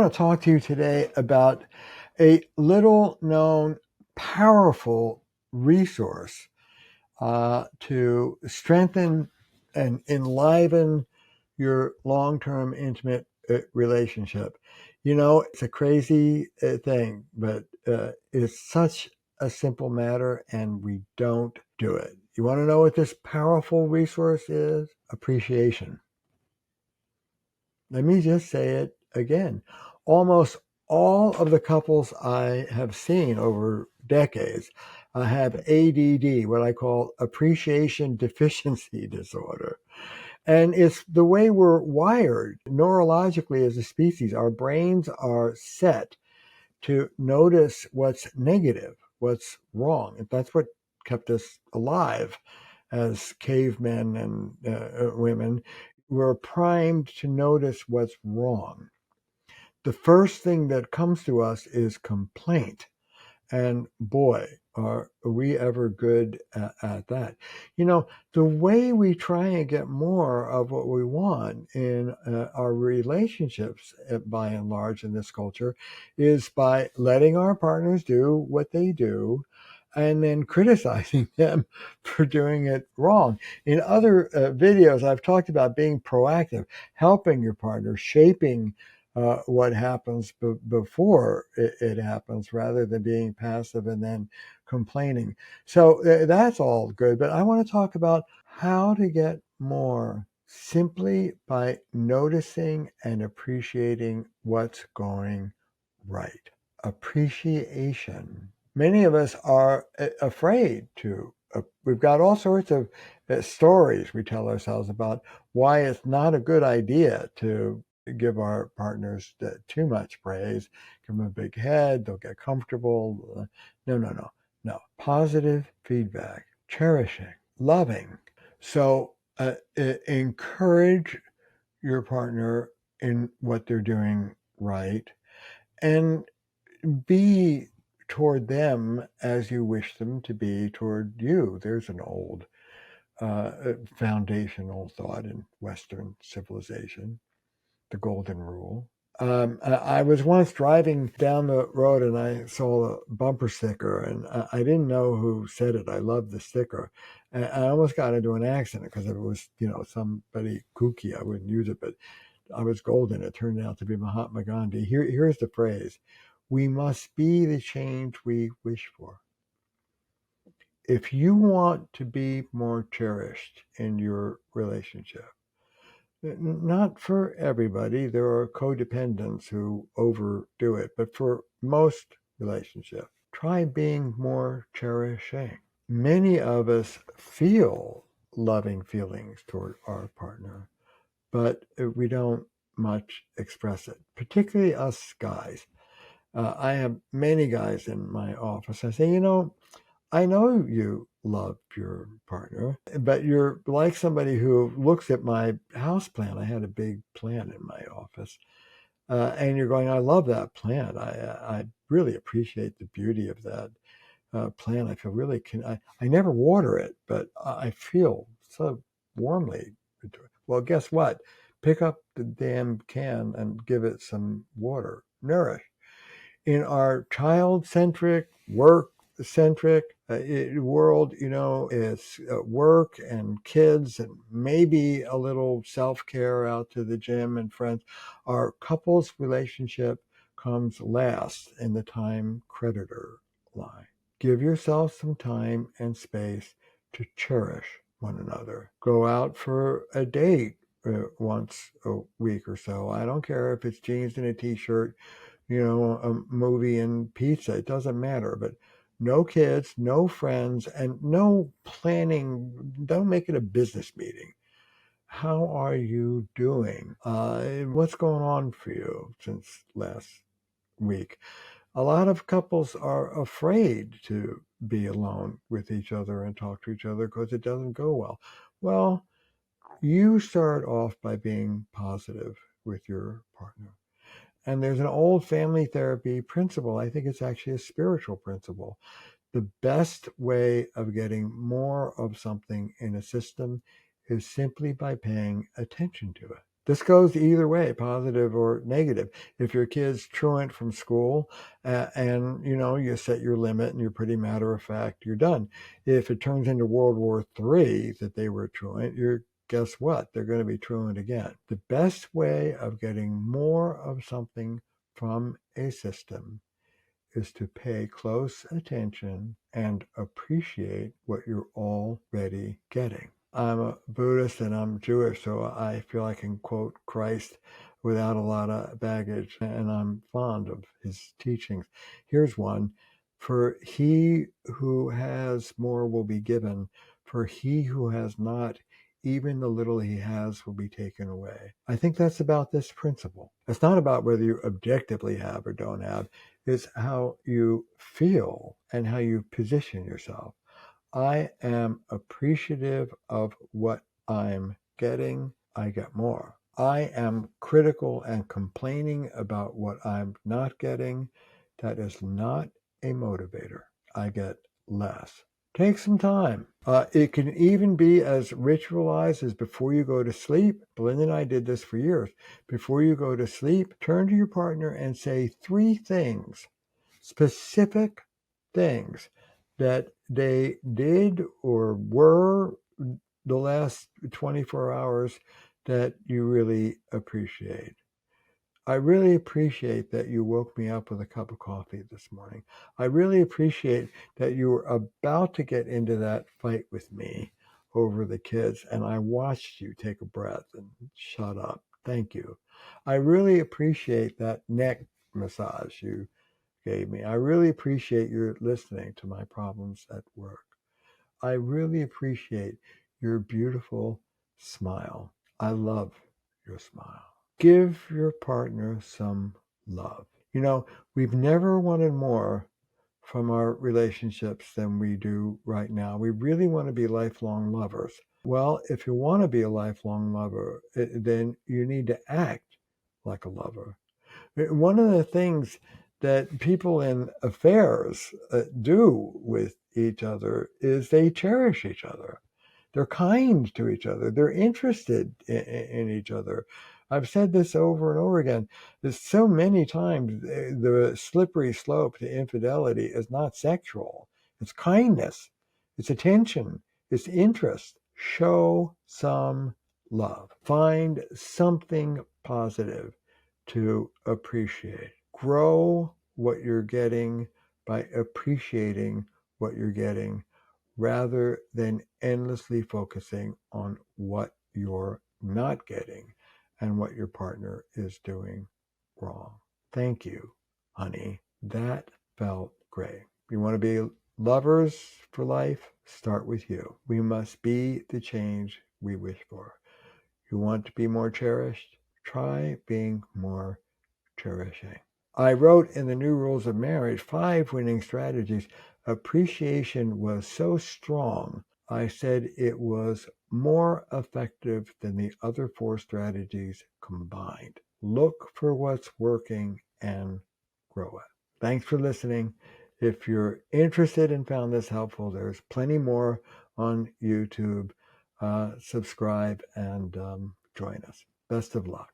want to talk to you today about a little known, powerful resource to strengthen and enliven your long-term intimate relationship. You know, it's a crazy thing, but it's such a simple matter and we don't do it. You want to know what this powerful resource is? Appreciation. Let me just say it again. Almost all of the couples I have seen over decades have ADD, what I call appreciation deficiency disorder. And it's the way we're wired neurologically as a species. Our brains are set to notice what's negative, what's wrong. And that's what kept us alive as cavemen and women. We're primed to notice what's wrong. The first thing that comes to us is complaint. And boy, are we ever good at that. You know, the way we try and get more of what we want in our relationships, by and large, in this culture, is by letting our partners do what they do and then criticizing them for doing it wrong. In other videos, I've talked about being proactive, helping your partner, shaping what happens before it happens rather than being passive and then complaining. So that's all good. But I want to talk about how to get more simply by noticing and appreciating what's going right. Appreciation. Many of us are afraid to. We've got all sorts of stories we tell ourselves about why it's not a good idea to give our partners too much praise, give them a big head, they'll get comfortable. No. Positive feedback, cherishing, loving. So encourage your partner in what they're doing right and be toward them as you wish them to be toward you. There's an old foundational thought in Western civilization, the golden rule. I was once driving down the road and I saw a bumper sticker and I didn't know who said it. I loved the sticker. And I almost got into an accident because if it was, somebody kooky, I wouldn't use it, but I was golden. It turned out to be Mahatma Gandhi. Here's the phrase: we must be the change we wish for. If you want to be more cherished in your relationship, not for everybody, there are codependents who overdo it, but for most relationships, try being more cherishing. Many of us feel loving feelings toward our partner, but we don't much express it, particularly us guys. I have many guys in my office. I say, I know you love your partner, but you're like somebody who looks at my house plan. I had a big plan in my office. And you're going, I love that plan. I really appreciate the beauty of that plan. I feel really, I never water it, but I feel so warmly into it. Well, guess what? Pick up the damn can and give it some water. Nourish. In our child-centric, work-centric world, it's work and kids and maybe a little self-care out to the gym and friends. Our couple's relationship comes last in the time-creditor line. Give yourself some time and space to cherish one another. Go out for a date once a week or so. I don't care if it's jeans and a t-shirt, a movie and pizza. It doesn't matter. But no kids, no friends, and no planning. Don't make it a business meeting. How are you doing? What's going on for you since last week? A lot of couples are afraid to be alone with each other and talk to each other because it doesn't go well. Well, you start off by being positive with your partner. And there's an old family therapy principle. I think it's actually a spiritual principle. The best way of getting more of something in a system is simply by paying attention to it. This goes either way, positive or negative. If your kid's truant from school and, you set your limit and you're pretty matter of fact, you're done. If it turns into World War III that they were truant, guess what? They're going to be truant again. The best way of getting more of something from a system is to pay close attention and appreciate what you're already getting. I'm a Buddhist and I'm Jewish, so I feel I can quote Christ without a lot of baggage, and I'm fond of his teachings. Here's one: for he who has more will be given, for he who has not, even the little he has will be taken away. I think that's about this principle. It's not about whether you objectively have or don't have. It's how you feel and how you position yourself. I am appreciative of what I'm getting. I get more. I am critical and complaining about what I'm not getting. That is not a motivator. I get less. Take some time. It can even be as ritualized as before you go to sleep. Belinda and I did this for years. Before you go to sleep, turn to your partner and say 3 things, specific things that they did or were the last 24 hours that you really appreciate. I really appreciate that you woke me up with a cup of coffee this morning. I really appreciate that you were about to get into that fight with me over the kids, and I watched you take a breath and shut up. Thank you. I really appreciate that neck massage you gave me. I really appreciate your listening to my problems at work. I really appreciate your beautiful smile. I love your smile. Give your partner some love. We've never wanted more from our relationships than we do right now. We really want to be lifelong lovers. Well, if you want to be a lifelong lover, then you need to act like a lover. One of the things that people in affairs do with each other is they cherish each other. They're kind to each other. They're interested in each other. I've said this over and over again. There's so many times the slippery slope to infidelity is not sexual. It's kindness. It's attention. It's interest. Show some love. Find something positive to appreciate. Grow what you're getting by appreciating what you're getting rather than endlessly focusing on what you're not getting and what your partner is doing wrong. Thank you, honey. That felt great. You want to be lovers for life? Start with you. We must be the change we wish for. You want to be more cherished? Try being more cherishing. I wrote in the New Rules of Marriage 5 winning strategies. Appreciation was so strong, I said it was more effective than the other 4 strategies combined. Look for what's working and grow it. Thanks for listening. If you're interested and found this helpful, there's plenty more on YouTube. Subscribe and join us. Best of luck.